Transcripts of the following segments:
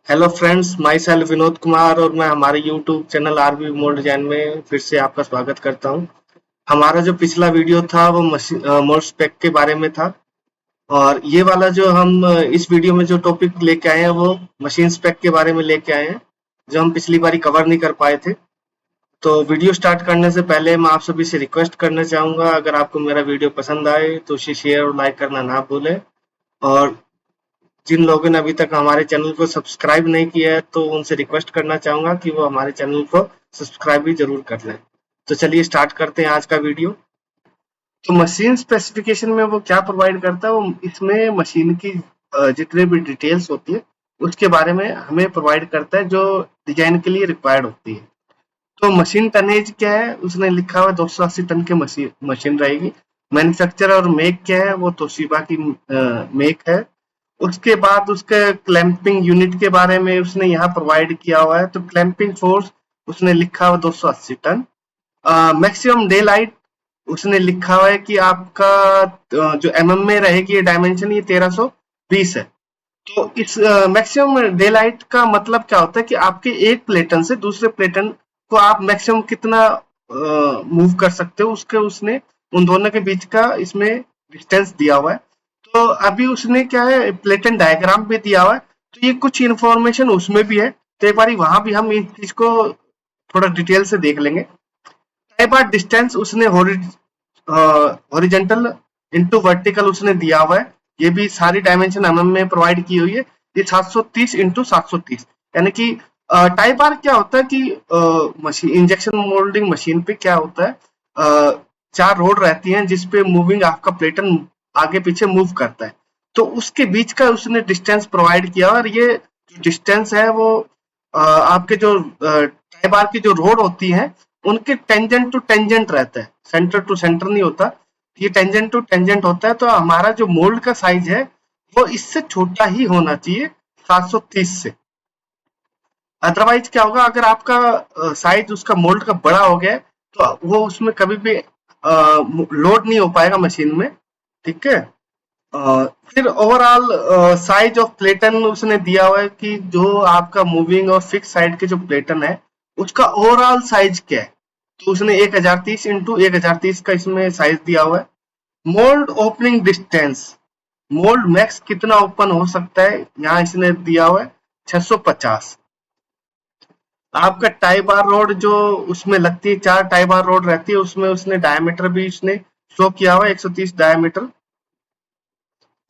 Hello friends, my self Vinod Kumar और मैं हमारे YouTube channel RB mould design में फिर से आपका स्वागत करता हूं। हमारा जो पिछला वीडियो था वो मोल्ड स्पेक के बारे में था और ये वाला जो हम इस वीडियो में जो टॉपिक लेके आए हैं वो मशीन स्पेक के बारे में लेके आए हैं, जो हम पिछली बारी कवर नहीं कर पाए थे। तो वीडियो स्टार्ट करने से पहले मैं आप सभी से रिक्वेस्ट करना चाहूंगा, अगर आपको मेरा वीडियो पसंद आए तो उसे शेयर और लाइक करना ना भूलें। और जिन लोगों ने अभी तक हमारे चैनल को सब्सक्राइब नहीं किया है तो उनसे रिक्वेस्ट करना चाहूंगा कि वो हमारे चैनल को सब्सक्राइब भी जरूर कर लें। तो चलिए स्टार्ट करते हैं आज का वीडियो। तो मशीन स्पेसिफिकेशन में वो क्या प्रोवाइड करता है, वो इसमें मशीन की जितने भी डिटेल्स होती है उसके बारे में हमें प्रोवाइड करता है जो डिजाइन के लिए रिक्वायर्ड होती है। तो मशीन टनेज क्या है, उसने लिखा हुआ 280 टन की मशीन मशीन रहेगी। मैन्युफैक्चर और मेक क्या है, वो तोशिबा की मेक है। उसके बाद उसके क्लैंपिंग यूनिट के बारे में उसने यहाँ प्रोवाइड किया हुआ है। तो क्लैंपिंग फोर्स उसने लिखा हुआ 280 टन। मैक्सिमम डे लाइट उसने लिखा हुआ है कि आपका जो एमएम में रहेगी ये डायमेंशन, ये 1320 है। तो इस मैक्सिमम डे लाइट का मतलब क्या होता है कि आपके एक प्लेटन से दूसरे प्लेटन को आप मैक्सिमम कितना मूव कर सकते हो, उसके उसने उन दोनों के बीच का इसमें डिस्टेंस दिया हुआ है। तो अभी उसने क्या है, प्लेटन डायग्राम भी दिया हुआ है, तो ये कुछ इंफॉर्मेशन उसमें भी है। तो एक बार वहां भी हम इस चीज को थोड़ा डिटेल से देख लेंगे। कई बार डिस्टेंस उसने हॉरिजेंटल इनटू वर्टिकल उसने दिया हुआ है। ये भी सारी डायमेंशन एमएम में प्रोवाइड की हुई है। ये 730 इंटू 730, यानी कि टाई बार क्या होता है कि मशीन इंजेक्शन मोल्डिंग मशीन पे क्या होता है, चार रोड रहती हैं जिसपे मूविंग आपका प्लेटन आगे पीछे मूव करता है। तो उसके बीच का उसने डिस्टेंस प्रोवाइड किया और ये जो डिस्टेंस है वो आपके जो टाई बार की जो रोड होती है उनके टेंजेंट टू टेंजेंट रहता है, सेंटर टू सेंटर नहीं होता। ये टेंजेंट टू टेंजेंट होता है। तो हमारा जो मोल्ड का साइज है वो इससे छोटा ही होना चाहिए, 730 से। अदरवाइज क्या होगा, अगर आपका साइज उसका मोल्ड का बड़ा हो गया तो वो उसमें कभी भी लोड नहीं हो पाएगा मशीन में। ठीक है। फिर ओवरऑल साइज ऑफ प्लेटन उसने दिया हुआ है कि जो आपका मूविंग और फिक्स साइड के जो प्लेटन है उसका ओवरऑल साइज क्या है। तो उसने 1030 इंटू 1030 का इसमें साइज दिया हुआ है। Mould opening distance, mould max कितना ओपन हो सकता है, यहाँ इसने दिया हुआ है 650। आपका टाई बार रोड जो उसमें लगती है, चार टाई बार रोड रहती है, उसमें उसने डायमीटर भी उसने शो किया हुआ है 130 डायमीटर।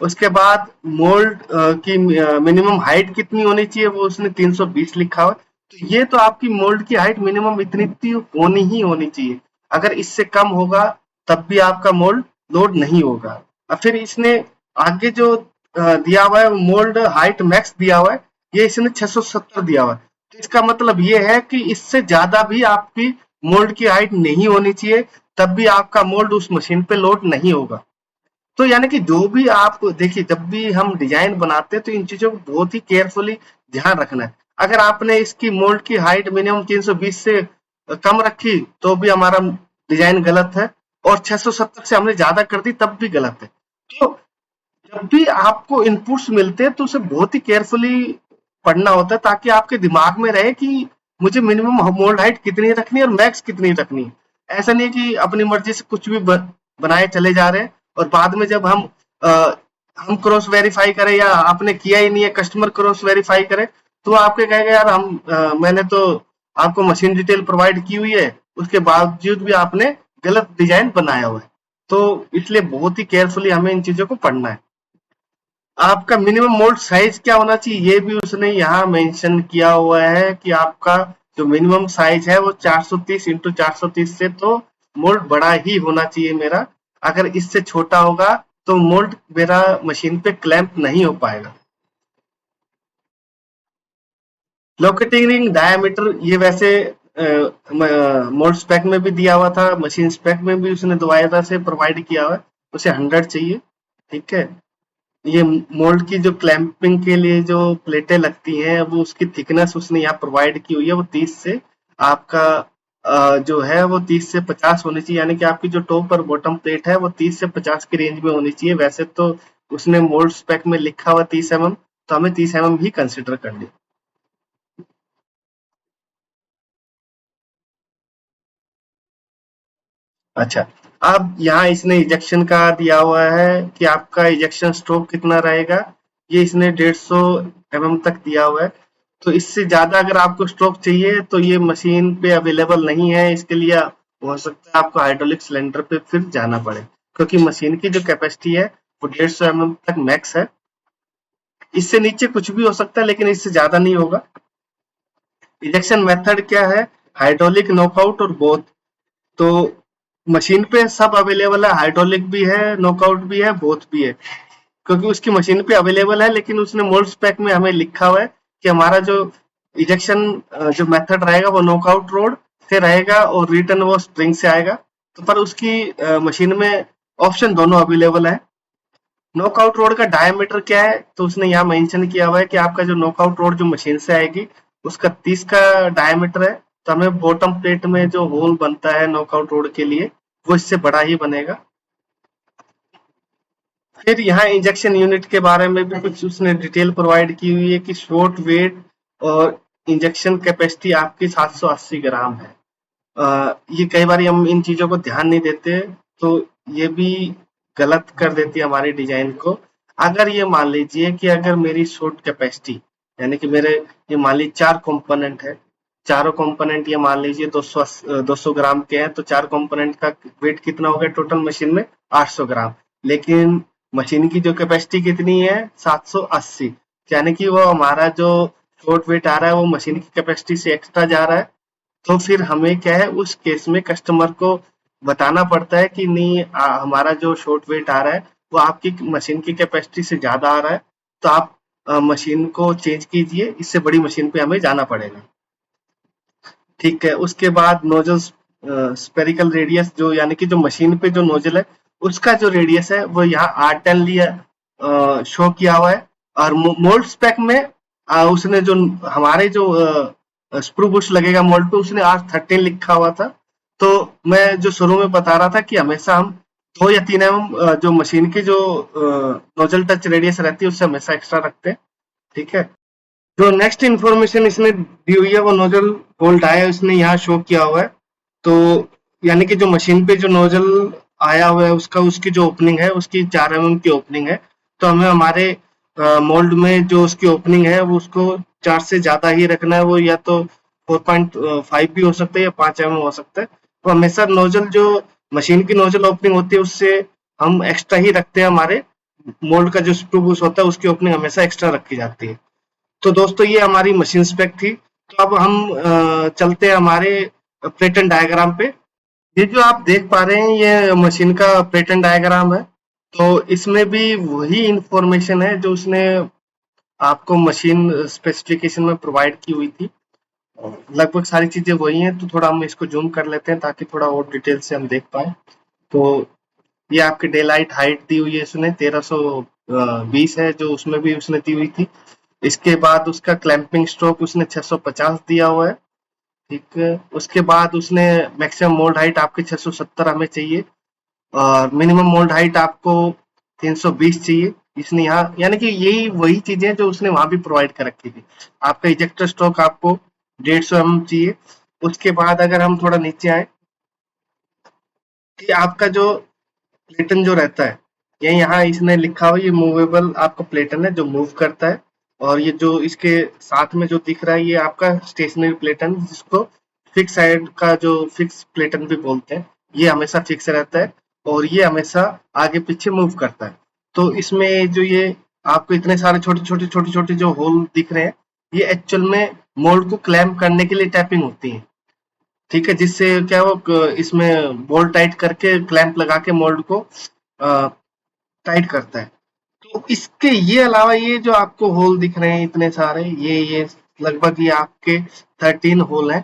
उसके बाद मोल्ड की मिनिमम हाइट कितनी होनी चाहिए, वो उसने 320 लिखा हुआ है। तो ये तो आपकी मोल्ड की हाइट मिनिमम इतनी होनी ही होनी चाहिए। अगर इससे कम होगा तब भी आपका मोल्ड लोड नहीं होगा। और फिर इसने आगे जो दिया हुआ है मोल्ड हाइट मैक्स दिया हुआ है, ये इसने 670 दिया हुआ है। तो इसका मतलब ये है कि इससे ज्यादा भी आपकी मोल्ड की हाइट नहीं होनी चाहिए, तब भी आपका मोल्ड उस मशीन पे लोड नहीं होगा। तो यानी कि जो भी आप देखिए, जब भी हम डिजाइन बनाते हैं तो इन चीजों को बहुत ही केयरफुली ध्यान रखना है। अगर आपने इसकी मोल्ड की हाइट मिनिमम 320 से कम रखी तो भी हमारा डिजाइन गलत है, और 670 से हमने ज्यादा कर दी तब भी गलत है। तो जब भी आपको इनपुट्स मिलते हैं तो उसे बहुत ही केयरफुली पढ़ना होता है, ताकि आपके दिमाग में रहे कि मुझे मिनिमम मोल्ड हाइट कितनी रखनी है और मैक्स कितनी रखनी है। ऐसा नहीं है कि अपनी मर्जी से कुछ भी बनाए चले जा रहे हैं और बाद में जब हम क्रॉस वेरीफाई करें या आपने किया ही नहीं है, कस्टमर क्रॉस वेरीफाई करे, तो वो आपके कहेगा यार मैंने तो आपको मशीन डिटेल प्रोवाइड की हुई है, उसके बावजूद भी आपने गलत डिजाइन बनाया हुआ है। तो इसलिए बहुत ही केयरफुली हमें इन चीजों को पढ़ना है। आपका मिनिमम मोल्ड साइज क्या होना चाहिए, ये भी उसने यहाँ मेंशन किया हुआ है कि आपका जो मिनिमम साइज है वो 430 इंटू 430 से तो मोल्ड बड़ा ही होना चाहिए मेरा। अगर इससे छोटा होगा तो मोल्ड मेरा मशीन पे क्लैंप नहीं हो पाएगा। लोकेटिंग रिंग डायमीटर ये वैसे मोल्ड स्पेक में भी दिया हुआ था, मशीन स्पेक में भी उसने दोबारा से प्रोवाइड किया हुआ है। उसे 100 चाहिए। ठीक है। ये मोल्ड की जो क्लैंपिंग के लिए जो प्लेटें लगती हैं वो उसकी थिकनेस उसने यहाँ प्रोवाइड की हुई है, वो 30 से आपका जो है वो 30 से 50 होनी चाहिए। यानी कि आपकी जो टॉप और बॉटम प्लेट है वो 30 से 50 की रेंज में होनी चाहिए। वैसे तो उसने मोल्ड स्पेक में लिखा हुआ 30 mm, तो हमें 30 mm ही कंसिडर कर लिया। अच्छा, अब यहाँ इसने इजेक्शन का दिया हुआ है कि आपका इजेक्शन स्ट्रोक कितना रहेगा। ये इसने 150 mm तक दिया हुआ है। तो इससे ज्यादा अगर आपको स्ट्रोक चाहिए तो ये मशीन पे अवेलेबल नहीं है। इसके लिए हो सकता है आपको हाइड्रोलिक सिलेंडर पे फिर जाना पड़े, क्योंकि मशीन की जो कैपेसिटी है वो 150 mm तक मैक्स है। इससे नीचे कुछ भी हो सकता है, लेकिन इससे ज्यादा नहीं होगा। इजेक्शन मेथड क्या है? हाइड्रोलिक, नॉकआउट और बोथ। तो मशीन पे सब अवेलेबल है, हाइड्रोलिक भी है, नॉकआउट भी है, बोथ भी है। क्योंकि उसकी मशीन पे अवेलेबल है, लेकिन उसने मोल्ड स्पेक में हमें लिखा हुआ है कि हमारा जो इजेक्शन जो मेथड रहेगा वो नॉकआउट रोड से रहेगा और रिटर्न वो स्प्रिंग से आएगा। तो पर उसकी मशीन में ऑप्शन दोनों अवेलेबल है। नॉकआउट रोड का डायमीटर क्या है? तो उसने यहाँ मेंशन किया हुआ है कि आपका जो नॉकआउट रोड जो मशीन से आएगी उसका 30 का डायमीटर है। तो हमें बॉटम प्लेट में जो होल बनता है नॉकआउट रोड के लिए वो इससे बड़ा ही बनेगा। फिर यहाँ इंजेक्शन यूनिट के बारे में भी कुछ उसने डिटेल प्रोवाइड की हुई है कि शॉर्ट वेट और इंजेक्शन कैपेसिटी आपकी 780 ग्राम है। ये कई बार हम इन चीजों को ध्यान नहीं देते, तो ये भी गलत कर देती है हमारी डिजाइन को। अगर ये मान लीजिए कि अगर मेरी शॉर्ट कैपेसिटी यानी कि मेरे ये मान लीजिए 4 कंपोनेंट है, चारों कंपोनेंट ये मान लीजिए 200 ग्राम के हैं, तो 4 कंपोनेंट का वेट कितना हो गया टोटल मशीन में? 800 ग्राम। लेकिन मशीन की जो कैपेसिटी कितनी है? 780। यानी कि वो हमारा जो शॉर्ट वेट आ रहा है वो मशीन की कैपेसिटी से एक्स्ट्रा जा रहा है। तो फिर हमें क्या है उस केस में कस्टमर को बताना पड़ता है कि नहीं, हमारा जो शॉर्ट वेट आ रहा है वो आपकी मशीन की कैपेसिटी से ज्यादा आ रहा है, तो आप मशीन को चेंज कीजिए, इससे बड़ी मशीन पे हमें जाना पड़ेगा। ठीक है, उसके बाद नोजल स्पेरिकल रेडियस, जो यानी कि जो मशीन पे जो नोजल है उसका जो रेडियस है वो यहाँ 8 10 लिया शो किया हुआ है। और मोल्ड स्पेक में उसने जो हमारे जो स्क्रू बुश लगेगा मोल्ड पे उसने R13 लिखा हुआ था। तो मैं जो शुरू में बता रहा था कि हमेशा हम 2 या 3 mm जो मशीन की जो नोजल टच रेडियस रहती है उससे हमेशा एक्स्ट्रा रखते हैं। ठीक है, जो नेक्स्ट इंफॉर्मेशन इसने दी हुई है वो नोजल होल्ड है, उसने यहाँ शो किया हुआ है। तो यानी कि जो मशीन पे जो नोजल आया हुआ है उसका उसकी जो ओपनिंग है उसकी 4 mm की ओपनिंग है। तो हमें हमारे मोल्ड में जो उसकी ओपनिंग है वो उसको 4 से ज्यादा ही रखना है। वो या तो 4.5 भी हो सकता है या 5 mm हो सकता है। तो हमेशा नोजल जो मशीन की नोजल ओपनिंग होती है उससे हम एक्स्ट्रा ही रखते हैं। हमारे मोल्ड का जो स्क्रू बूस होता है उसकी ओपनिंग हमेशा एक्स्ट्रा रखी जाती है। तो दोस्तों ये हमारी मशीन स्पेक थी। तो अब हम चलते हैं हमारे प्लेटन डायग्राम पे। ये जो आप देख पा रहे हैं ये मशीन का प्लेटन डायग्राम है। तो इसमें भी वही इंफॉर्मेशन है जो उसने आपको मशीन स्पेसिफिकेशन में प्रोवाइड की हुई थी। लगभग सारी चीजें वही हैं। तो थोड़ा हम इसको जूम कर लेते हैं ताकि थोड़ा और डिटेल से हम देख पाए। तो ये आपकी डेलाइट हाइट दी हुई है इसने 1320 है जो उसमें भी उसने दी हुई थी। इसके बाद उसका क्लैंपिंग स्ट्रोक उसने 650 दिया हुआ है। ठीक है, उसके बाद उसने मैक्सिमम मोल्ड हाइट आपके 670 हमें चाहिए और मिनिमम मोल्ड हाइट आपको 320 चाहिए। इसने यहाँ यानी कि यही वही चीजें जो उसने वहां भी प्रोवाइड कर रखी थी। आपका इजेक्टर स्ट्रोक आपको 150 mm चाहिए। उसके बाद अगर हम थोड़ा नीचे आए कि आपका जो प्लेटन जो रहता है, ये यहाँ इसने लिखा हुआ ये मूवेबल आपका प्लेटन है जो मूव करता है। और ये जो इसके साथ में जो दिख रहा है ये आपका स्टेशनरी प्लेटन, जिसको फिक्स साइड का जो फिक्स प्लेटन भी बोलते हैं, ये हमेशा फिक्स रहता है और ये हमेशा आगे पीछे मूव करता है। तो इसमें जो ये आपको इतने सारे छोटे छोटे जो होल दिख रहे हैं, ये एक्चुअल में मोल्ड को क्लैम्प करने के लिए टैपिंग होती है। ठीक है, जिससे क्या वो इसमें बोल्ट टाइट करके क्लैंप लगा के मोल्ड को टाइट करता है। तो इसके ये अलावा ये जो आपको होल दिख रहे हैं इतने सारे, ये लगभग ये आपके 13 होल हैं।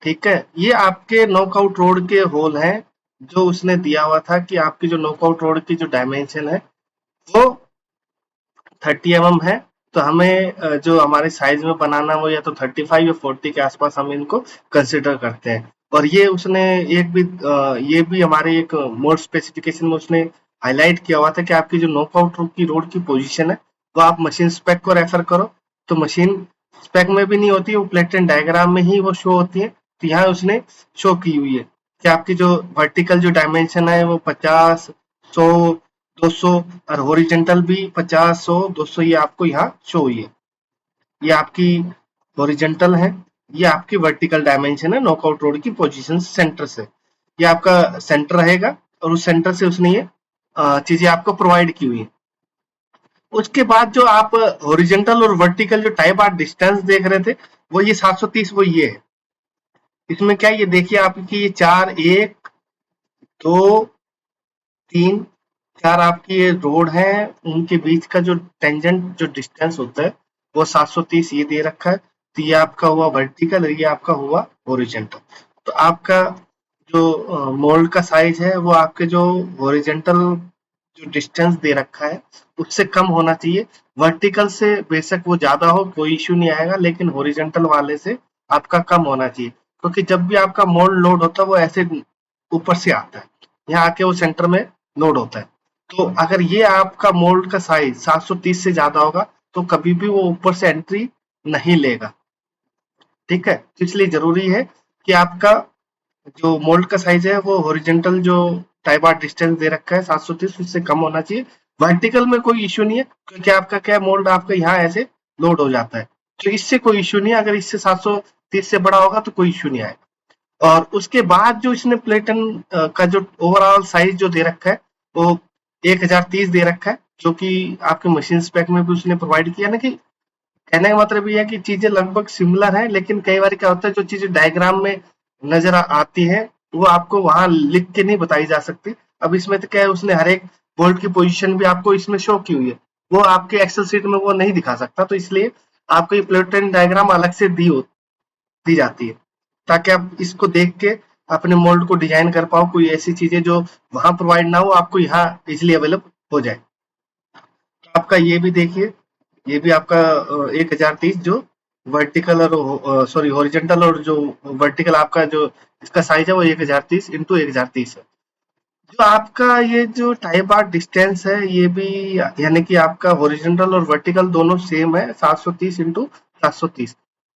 ठीक है, ये आपके नॉकआउट रोड के होल हैं जो उसने दिया हुआ था कि आपकी जो नॉकआउट रोड की जो डायमेंशन है वो 30 mm है। तो हमें जो हमारे साइज में बनाना वो या तो 35 या 40 के आसपास हम इनको कंसिडर करते हैं। और ये उसने एक भी ये भी हमारे एक मोड स्पेसिफिकेशन में उसने हाईलाइट किया हुआ था कि आपकी जो नॉकआउट की रोड की पोजीशन है वो आप मशीन स्पेक को रेफर करो। तो मशीन स्पेक में भी नहीं होती, वो प्लेटन डायग्राम में ही वो शो होती है। तो यहाँ उसने शो की हुई है। कि आपकी जो वर्टिकल जो डायमेंशन है वो 50, 100, 200 और हॉरिजेंटल भी 50, 100, 200 ये आपको यहाँ शो हुई है। ये आपकी हॉरिजेंटल है, ये आपकी वर्टिकल डायमेंशन है नॉकआउट रोड की पोजीशन सेंटर से। ये आपका सेंटर रहेगा और उस सेंटर से उसने ये चीजें आपको प्रोवाइड की हुई है। उसके बाद जो आप हॉरिजेंटल और वर्टिकल जो टाइप आर डिस्टेंस देख रहे थे वो ये 730 वो ये है। इसमें क्या ये देखिए आपकी ये 4, 1, 2, 3, 4 आपकी ये रोड है, उनके बीच का जो टेंजेंट जो डिस्टेंस होता है वो 730 ये दे रखा है। तो ये आपका हुआ वर्टिकल और ये आपका हुआ हॉरिजेंटल। तो आपका जो मोल्ड का साइज है वो आपके जो हॉरिजेंटल जो डिस्टेंस दे रखा है उससे कम होना चाहिए। वर्टिकल से बेशक वो ज्यादा हो कोई इश्यू नहीं आएगा, लेकिन हॉरिजेंटल वाले से आपका कम होना चाहिए, क्योंकि जब भी आपका मोल्ड लोड होता है वो ऐसे ऊपर से आता है, यहाँ आके वो सेंटर में लोड होता है। तो अगर ये आपका मोल्ड का साइज 730 से ज्यादा होगा तो कभी भी वो ऊपर से एंट्री नहीं लेगा। ठीक है, तो इसलिए जरूरी है कि आपका जो मोल्ड का साइज है वो हॉरिजेंटल जो टाई बार डिस्टेंस दे रखा है 730 उससे कम होना चाहिए। वर्टिकल में कोई इश्यू नहीं है, क्योंकि आपका क्या मोल्ड आपका यहाँ ऐसे लोड हो जाता है, तो इससे कोई इश्यू नहीं है। अगर इससे 730 से बड़ा होगा तो कोई इश्यू नहीं आएगा। और उसके बाद जो इसने प्लेटन का जो ओवरऑल साइज जो दे रखा है वो 1030 दे रखा है, जो कि आपके मशीन स्पेक में भी उसने प्रोवाइड किया ना। कि कहने का मतलब ये है कि चीजें लगभग सिमिलर है, लेकिन कई बार क्या होता है जो चीजें डायग्राम में नजर आती है वो आपको वहां लिख के नहीं बताई जा सकती। अब इसमें तो क्या है उसने हर एक बोल्ट की पोजीशन भी आपको इसमें शो की हुई है, वो आपके एक्सेल सीट में वो नहीं दिखा सकता, तो इसलिए आपको ये प्लेटन डायग्राम अलग से दी जाती है, ताकि आप इसको देख के अपने मोल्ड को डिजाइन कर पाओ। कोई ऐसी चीजें जो वहां प्रोवाइड ना हो आपको यहाँ इजिली अवेलेबल हो जाए। तो आपका ये भी देखिए, ये भी आपका 1030 जो वर्टिकल और सॉरी हॉरिजेंटल और जो वर्टिकल आपका जो इसका साइज है वो 1030 इंटू 1030 है। जो आपका ये जो टाई बार डिस्टेंस है ये भी यानी कि आपका हॉरिजेंटल और वर्टिकल दोनों सेम है 730 इंटू 730।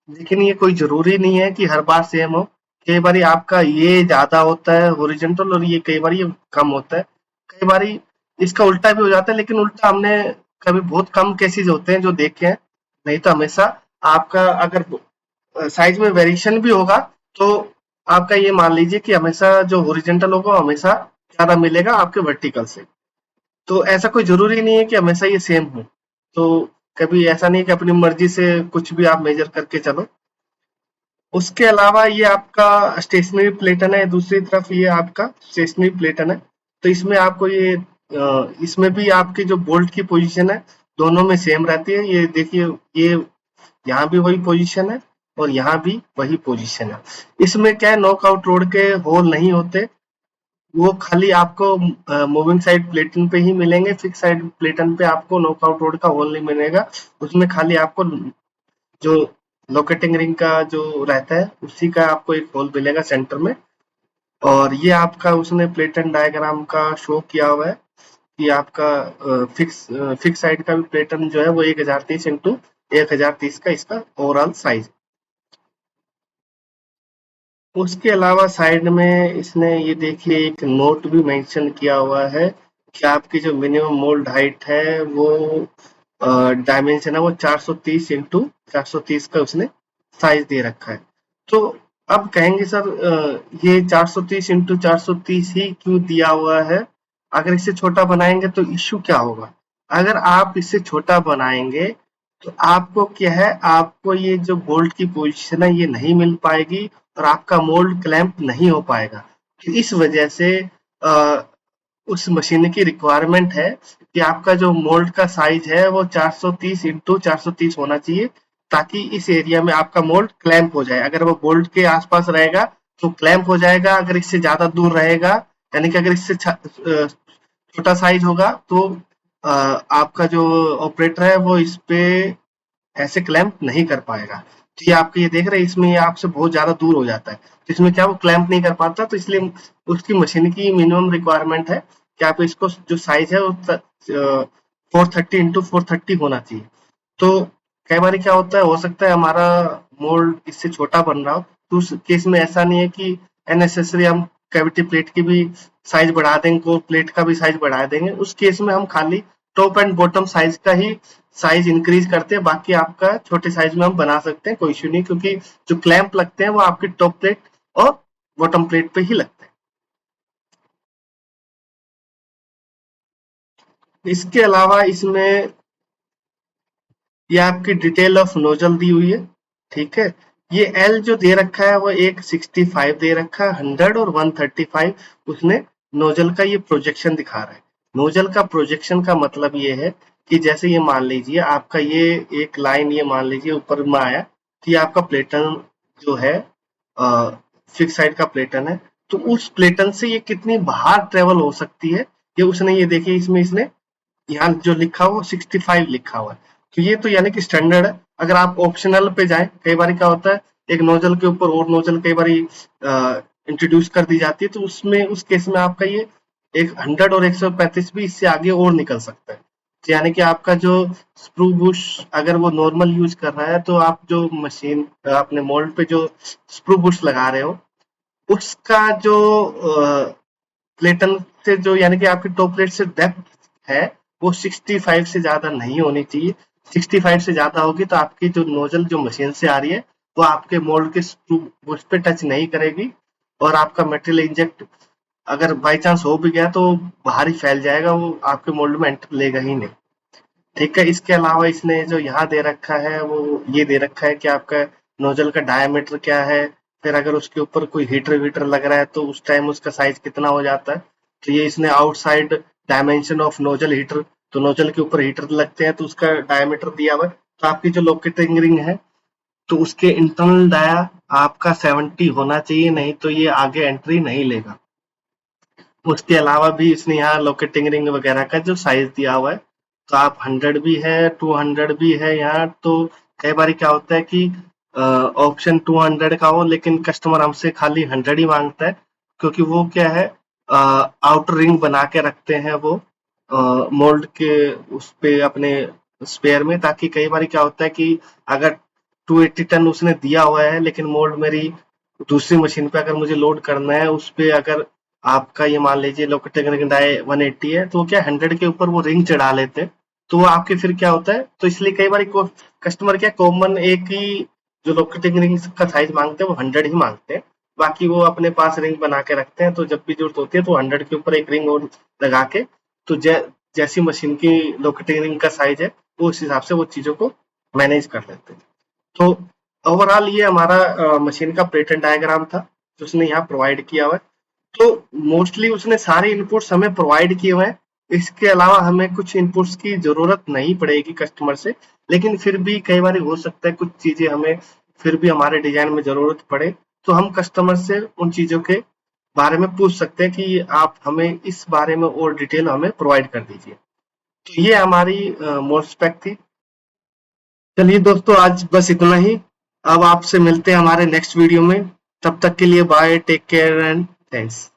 लेकिन ये कोई जरूरी नहीं है कि हर बार सेम हो। कई बार आपका ये ज्यादा होता है हॉरिजेंटल और ये कई बार ये कम होता है। कई बार इसका उल्टा भी हो जाता है, लेकिन उल्टा हमने कभी बहुत कम केसेस होते हैं जो देखे हैं। नहीं तो हमेशा आपका अगर साइज में वेरिएशन भी होगा तो आपका ये मान लीजिए कि हमेशा जो हॉरिजेंटल होगा हमेशा ज्यादा मिलेगा आपके वर्टिकल से। तो ऐसा कोई जरूरी नहीं है कि हमेशा ये सेम हो। तो कभी ऐसा नहीं है कि अपनी मर्जी से कुछ भी आप मेजर करके चलो। उसके अलावा ये आपका स्टेशनरी प्लेटन है, दूसरी तरफ ये आपका स्टेशनरी प्लेटन है। तो इसमें आपको ये इसमें भी आपकी जो बोल्ट की पोजीशन है दोनों में सेम रहती है। ये देखिए, ये यहाँ भी वही पोजीशन है और यहाँ भी वही पोजीशन है। इसमें क्या है नॉकआउट रोड के होल नहीं होते, वो खाली आपको मूविंग साइड प्लेटन पे ही मिलेंगे। फिक्स साइड प्लेटन पे आपको नॉकआउट रोड का होल नहीं मिलेगा। उसमें खाली आपको जो लोकेटिंग रिंग का जो रहता है उसी का आपको एक होल मिलेगा सेंटर में। और ये आपका उसने प्लेटन डायग्राम का शो किया हुआ है कि आपका फिक्स साइड का भी प्लेटन जो है वो 1030 इंटू 1030 का इसका ओवरऑल साइज। उसके अलावा साइड में इसने ये देखिए एक नोट भी मेंशन किया हुआ है कि आपकी जो मिनिमम मोल्ड हाइट है वो डायमेंशन है वो 430 इंटू 430 का उसने साइज दे रखा है। तो अब कहेंगे सर ये 430 इंटू 430 ही क्यों दिया हुआ है, अगर इसे छोटा बनाएंगे तो इश्यू क्या होगा। अगर आप इसे छोटा बनाएंगे तो आपको क्या है, आपको ये जो बोल्ट की पोजीशन है ये नहीं मिल पाएगी और आपका मोल्ड क्लैंप नहीं हो पाएगा। तो इस वजह से अ, उस मशीन की रिक्वायरमेंट है कि आपका जो मोल्ड का साइज है वो 430 इंटू 430 होना चाहिए, ताकि इस एरिया में आपका मोल्ड क्लैंप हो जाए। अगर वो बोल्ट के आसपास रहेगा तो क्लैंप हो जाएगा, अगर इससे ज्यादा दूर रहेगा यानी कि अगर इससे छोटा साइज होगा तो आपका जो ऑपरेटर है वो इस पे ऐसे क्लैंप नहीं कर पाएगा। तो ये आपके ये देख रहे हैं इसमें ये आपसे बहुत ज्यादा दूर हो जाता है, तो इसमें क्या वो क्लैंप नहीं कर पाता। तो इसलिए उसकी मशीन की मिनिमम रिक्वायरमेंट है कि आप इसको जो साइज है वो 430 इंटू 430 होना चाहिए। तो कई बार क्या होता है, हो सकता है हमारा मोल्ड इससे छोटा बन रहा हो, तो उस केस में ऐसा नहीं है कि अननेसेसरी हम कैविटी प्लेट की भी साइज बढ़ा देंगे, कोर प्लेट का भी साइज बढ़ा देंगे। उस केस में हम खाली टॉप एंड बॉटम साइज का ही साइज इंक्रीज करते हैं, बाकी आपका छोटे साइज में हम बना सकते हैं, कोई इश्यू नहीं, क्योंकि जो क्लैंप लगते हैं वो आपकी टॉप प्लेट और बॉटम प्लेट पे ही लगते हैं। इसके अलावा इसमें ये आपकी डिटेल ऑफ नोजल दी हुई है, ठीक है। ये एल जो दे रखा है वो एक 65 दे रखा है, 100 और 135 उसने नोजल का ये प्रोजेक्शन दिखा रहा है। नोजल का प्रोजेक्शन का मतलब ये है कि जैसे ये मान लीजिए आपका ये एक लाइन, ये मान लीजिए ऊपर में आया कि आपका प्लेटन जो है फिक्स साइड का प्लेटन है, तो उस प्लेटन से ये कितनी बाहर ट्रेवल हो सकती है, ये उसने, ये देखिए इसमें इसने यहाँ जो लिखा हुआ 65 लिखा हुआ है, तो ये तो यानी कि स्टैंडर्ड है। अगर आप ऑप्शनल पे जाएं, कई बार क्या होता है एक नोजल के ऊपर और नोजल कई बार इंट्रोड्यूस कर दी जाती है, तो उसमें उस केस में आपका ये एक 100 और 135 भी इससे आगे और निकल सकता है। तो यानी कि आपका जो स्क्रू बुश अगर वो नॉर्मल यूज कर रहा है, तो आप जो मशीन अपने मोल्ड पे जो स्क्रू बुश लगा रहे हो उसका जो प्लेटन से जो यानी कि आपकी टॉप प्लेट से डेप्थ है वो 65 से ज्यादा नहीं होनी चाहिए। 65 से ज्यादा होगी तो आपकी जो नोजल जो मशीन से आ रही है वो आपके मोल्ड के स्क्रू बुश पे टच नहीं करेगी, और आपका मटेरियल इंजेक्ट अगर बाई चांस हो भी गया तो बाहर ही फैल जाएगा, वो आपके मोल्ड में एंटर लेगा ही नहीं, ठीक है। इसके अलावा इसने जो यहाँ दे रखा है वो ये दे रखा है कि आपका नोजल का डायमीटर क्या है, फिर अगर उसके ऊपर कोई हीटर वीटर लग रहा है तो उस टाइम उसका साइज कितना हो जाता है। तो ये इसने outside dimension of nozzle heater, तो नोजल के ऊपर हीटर लगते हैं तो उसका डायमीटर दिया हुआ है। तो आपकी जो लोकेटिंग रिंग है तो उसके इंटरनल डाया आपका 70 होना चाहिए, नहीं तो ये आगे एंट्री नहीं लेगा। उसके अलावा भी इसने यहाँ लोकेटिंग रिंग वगैरह का जो साइज दिया हुआ है, तो आप 100 भी है, 200 भी है यहाँ। तो कई बार क्या होता है कि ऑप्शन 200 का हो लेकिन कस्टमर हमसे खाली 100 ही मांगता है, क्योंकि वो क्या है आउटर रिंग बना के रखते हैं वो मोल्ड के उस पे अपने स्पेयर में, ताकि कई बार क्या होता है कि अगर 280 टन उसने दिया हुआ है लेकिन मोल्ड मेरी दूसरी मशीन पे अगर मुझे लोड करना है, उस पे अगर आपका ये मान लीजिए लोकेटिंग रिंग डाई 180 है, तो क्या 100 के ऊपर वो रिंग चढ़ा लेते हैं, तो वो आपके फिर क्या होता है, तो इसलिए कई बार कस्टमर क्या कॉमन एक ही जो लोकेटिंग रिंग का साइज मांगते हैं वो 100 ही मांगते हैं, बाकी वो अपने पास रिंग बना के रखते हैं, तो जब भी जरूरत होती है तो 100 के ऊपर एक रिंग और लगा के, तो जैसी मशीन की लोकेटिंग रिंग का साइज है वो उस हिसाब से वो चीजों को मैनेज कर लेते हैं। तो ओवरऑल ये हमारा मशीन का पेटेंट डायग्राम था जो उसने यहाँ प्रोवाइड किया हुआ है। तो मोस्टली उसने सारे इनपुट्स हमें प्रोवाइड किए हुए हैं, इसके अलावा हमें कुछ इनपुट्स की जरूरत नहीं पड़ेगी कस्टमर से, लेकिन फिर भी कई बार हो सकता है कुछ चीजें हमें फिर भी हमारे डिजाइन में जरूरत पड़े, तो हम कस्टमर से उन चीजों के बारे में पूछ सकते हैं कि आप हमें इस बारे में और डिटेल हमें प्रोवाइड कर दीजिए। तो ये हमारी मोस्ट स्पेक थी। चलिए दोस्तों आज बस इतना ही, अब आपसे मिलते हैं हमारे नेक्स्ट वीडियो में, तब तक के लिए bye, take care and thanks.